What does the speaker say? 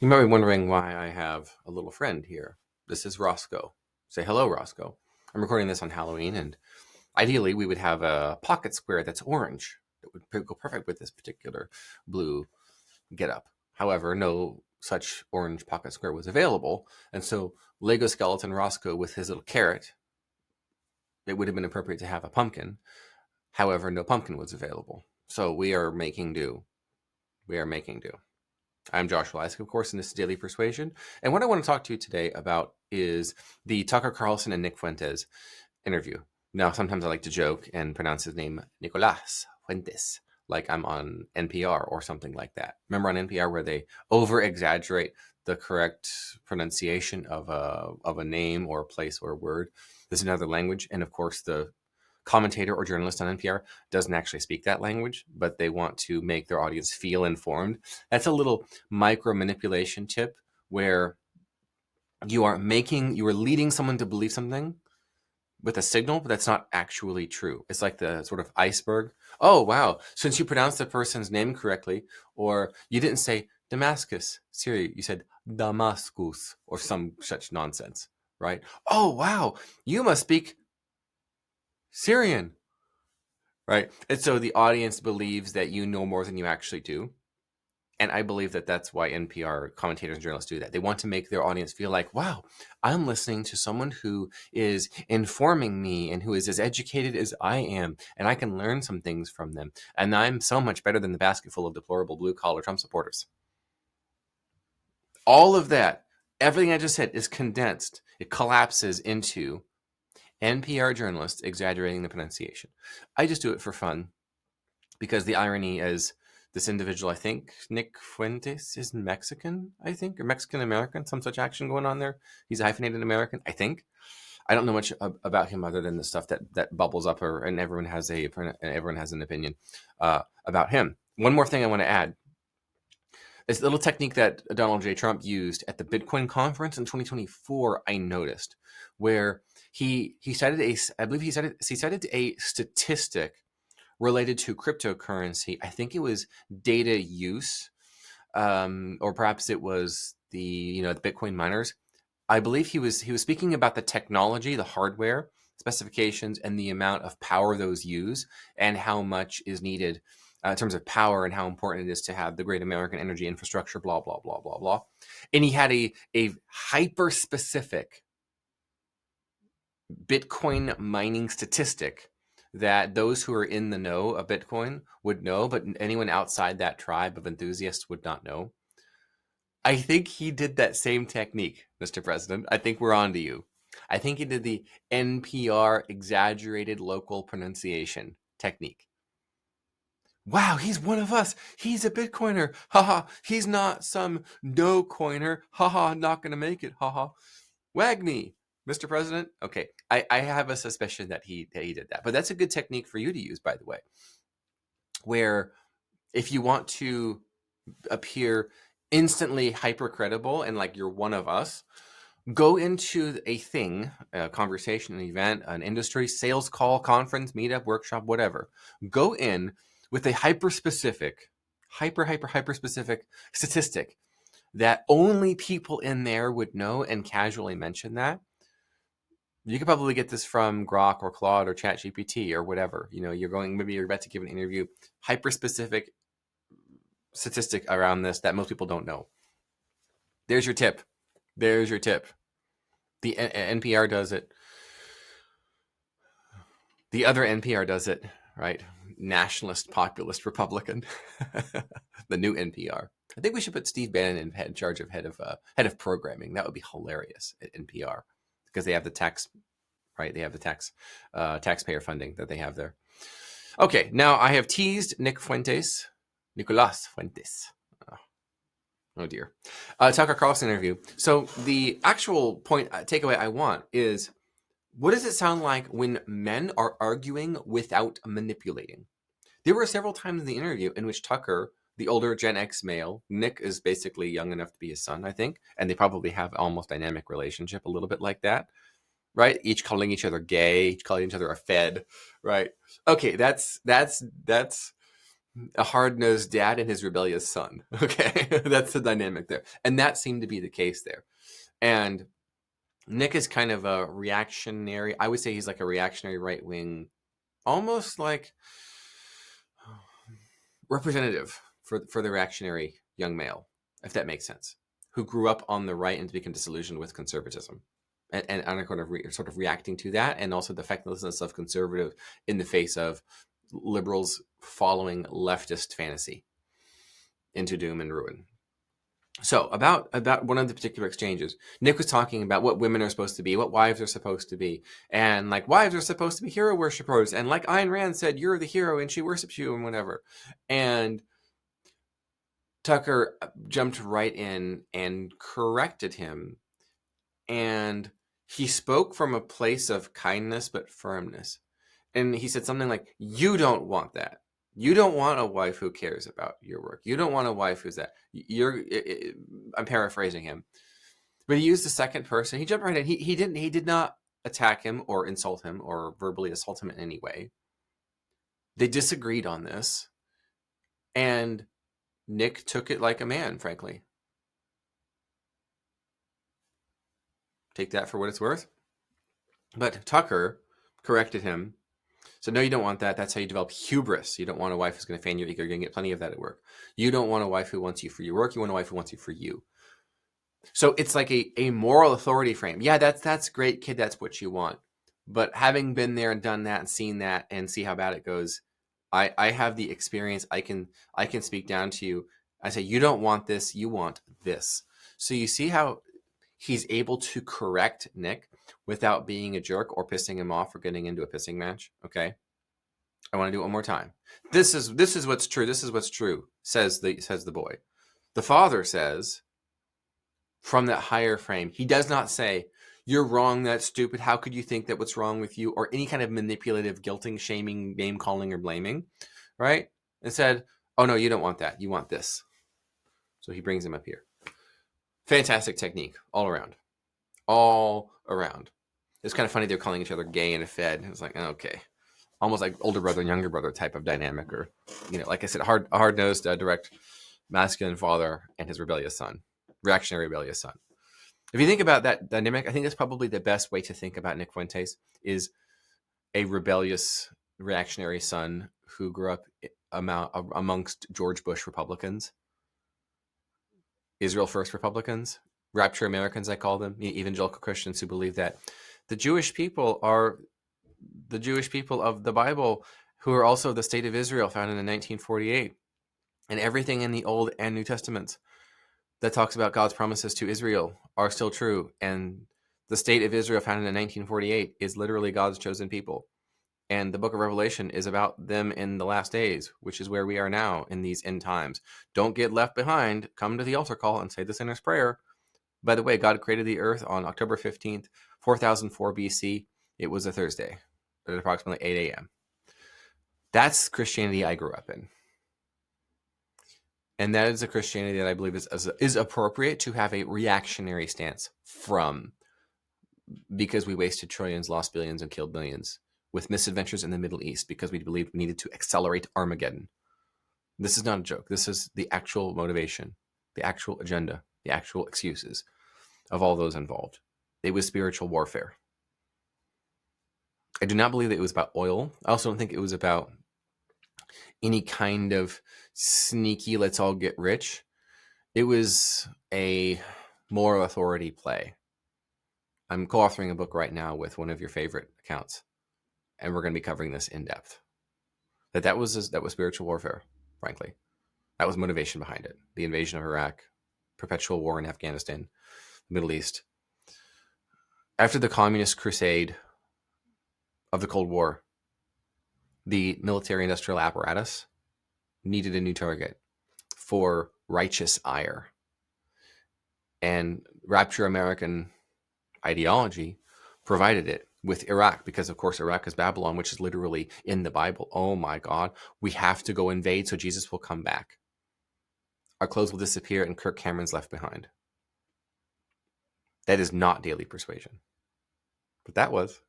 You might be wondering why I have a little friend here. This is Rosco. Say hello, Rosco. I'm recording this on Halloween, and ideally we would have a pocket square that's orange that would go perfect with this particular blue getup. However, no such orange pocket square was available, and so Lego skeleton Rosco with his little carrot, it would have been appropriate to have a pumpkin. However, no pumpkin was available. So we are making do. We are making do. I'm Joshua Lisec, of course, and this is Daily Persuasion. And what I want to talk to you today about is the Tucker Carlson and Nick Fuentes interview. Now, sometimes I like to joke and pronounce his name Nicolas Fuentes, like I'm on NPR or something like that. Remember on NPR where they over-exaggerate the correct pronunciation of a name or a place or a word? There's another language, and of course the commentator or journalist on NPR doesn't actually speak that language, but they want to make their audience feel informed. That's a little micro manipulation tip where you are leading someone to believe something with a signal, but that's not actually true. It's like the sort of iceberg. Oh, wow. Since you pronounced the person's name correctly, or you didn't say Damascus, Syria, you said Damascus or some such nonsense, right? Oh, wow. You must speak Syrian, right? And so the audience believes that you know more than you actually do. And I believe that that's why NPR commentators and journalists do that. They want to make their audience feel like, wow, I'm listening to someone who is informing me and who is as educated as I am, and I can learn some things from them. And I'm so much better than the basket full of deplorable blue-collar Trump supporters. All of that, everything I just said is condensed. It collapses into NPR journalists exaggerating the pronunciation. I just do it for fun because the irony is this individual, I think, Nick Fuentes, is Mexican, I think, or Mexican-American, some such action going on there. He's a hyphenated American, I think. I don't know much about him other than the stuff that bubbles up, and everyone has an opinion about him. One more thing I want to add. This little technique that Donald J. Trump used at the Bitcoin conference in 2024, I noticed, where he cited a statistic related to cryptocurrency. I think it was data use, or perhaps it was the Bitcoin miners. I believe he was speaking about the technology, the hardware specifications, and the amount of power those use, and how much is needed in terms of power, and how important it is to have the great American energy infrastructure, blah, blah, blah, blah, blah. And he had a hyper-specific Bitcoin mining statistic that those who are in the know of Bitcoin would know, but anyone outside that tribe of enthusiasts would not know. I think he did that same technique, Mr. President. I think we're on to you. I think he did the NPR exaggerated local pronunciation technique. Wow, he's one of us. He's a Bitcoiner. Haha. He's not some no coiner. Haha, not gonna make it. Haha. Wag me, Mr. President. Okay, I have a suspicion that he did that. But that's a good technique for you to use, by the way, where if you want to appear instantly hyper credible and like you're one of us, go into a thing, a conversation, an event, an industry, sales call, conference, meetup, workshop, whatever. Go in with a hyper specific statistic that only people in there would know and casually mention that. You could probably get this from Grok or Claude or ChatGPT or whatever. Maybe you're about to give an interview, hyper specific statistic around this that most people don't know. There's your tip. The NPR does it. The other NPR does it, right? Nationalist, populist, Republican. The new NPR. I think we should put Steve Bannon in charge of head of programming. That would be hilarious at NPR because they have the tax, right? They have the taxpayer funding that they have there. Okay, now I have teased Nicolas Fuentes. Oh dear. Tucker Carlson interview. So the actual takeaway I want is, what does it sound like when men are arguing without manipulating? There were several times in the interview in which Tucker, the older Gen X male, Nick is basically young enough to be his son, I think, and they probably have almost dynamic relationship, a little bit like that, right? Each calling each other gay, each calling each other a fed, right? Okay, that's a hard-nosed dad and his rebellious son. Okay, that's the dynamic there, and that seemed to be the case there. And Nick is kind of a reactionary. I would say he's like a reactionary right wing, almost like representative for the reactionary young male, if that makes sense, who grew up on the right and became disillusioned with conservatism, and kind of sort of reacting to that, and also the effectiveness of conservative in the face of liberals following leftist fantasy into doom and ruin. So about one of the particular exchanges, Nick was talking about what women are supposed to be, what wives are supposed to be, and like wives are supposed to be hero worshipers, and like Ayn Rand said, you're the hero and she worships you and whatever. And Tucker jumped right in and corrected him, and he spoke from a place of kindness but firmness. And he said something like, you don't want that. You don't want a wife who cares about your work. You don't want a wife who's that. I'm paraphrasing him, but he used the second person. He jumped right in. He did not attack him or insult him or verbally assault him in any way. They disagreed on this, and Nick took it like a man, frankly. Take that for what it's worth. But Tucker corrected him. So no, you don't want that. That's how you develop hubris. You don't want a wife who's going to fan your ego. You're going to get plenty of that at work. You don't want a wife who wants you for your work. You want a wife who wants you for you. So it's like a moral authority frame. Yeah, that's great, kid. That's what you want. But having been there and done that and seen that and see how bad it goes, I have the experience. I can speak down to you. I say, you don't want this. You want this. So you see how he's able to correct Nick without being a jerk or pissing him off or getting into a pissing match. Okay. I want to do it one more time. This is what's true. This is what's true, says the boy. The father says, from that higher frame, he does not say, you're wrong, that's stupid, how could you think that what's wrong with you, or any kind of manipulative, guilting, shaming, name calling, or blaming, right? Instead, oh no, you don't want that, you want this. So he brings him up here. Fantastic technique, all around. All around. It's kind of funny they're calling each other gay and fed. It's like, okay. Almost like older brother and younger brother type of dynamic, or, like I said, hard-nosed, direct, masculine father and his rebellious son, reactionary rebellious son. If you think about that dynamic, I think that's probably the best way to think about Nick Fuentes, is a rebellious, reactionary son who grew up amongst George Bush Republicans, Israel First Republicans, Rapture Americans, I call them, evangelical Christians who believe that the Jewish people are the Jewish people of the Bible, who are also the state of Israel founded in 1948, and everything in the Old and New Testaments that talks about God's promises to Israel are still true. And the state of Israel founded in 1948 is literally God's chosen people. And the book of Revelation is about them in the last days, which is where we are now in these end times. Don't get left behind. Come to the altar call and say the sinner's prayer. By the way, God created the earth on October 15th, 4004 BC. It was a Thursday at approximately 8 a.m. That's Christianity I grew up in. And that is a Christianity that I believe is appropriate to have a reactionary stance from, because we wasted trillions, lost billions, and killed millions with misadventures in the Middle East because we believed we needed to accelerate Armageddon. This is not a joke. This is the actual motivation, the actual agenda, the actual excuses of all those involved. It was spiritual warfare. I do not believe that it was about oil. I also don't think it was about any kind of sneaky, let's all get rich. It was a moral authority play. I'm co-authoring a book right now with one of your favorite accounts, and we're going to be covering this in depth. That was spiritual warfare, frankly. That was motivation behind it. The invasion of Iraq, perpetual war in Afghanistan, the Middle East. After the communist crusade of the Cold War, the military-industrial apparatus needed a new target for righteous ire. And Rapture American ideology provided it with Iraq, because of course Iraq is Babylon, which is literally in the Bible. Oh my God, we have to go invade so Jesus will come back. Our clothes will disappear and Kirk Cameron's left behind. That is not Daily Persuasion. But that was.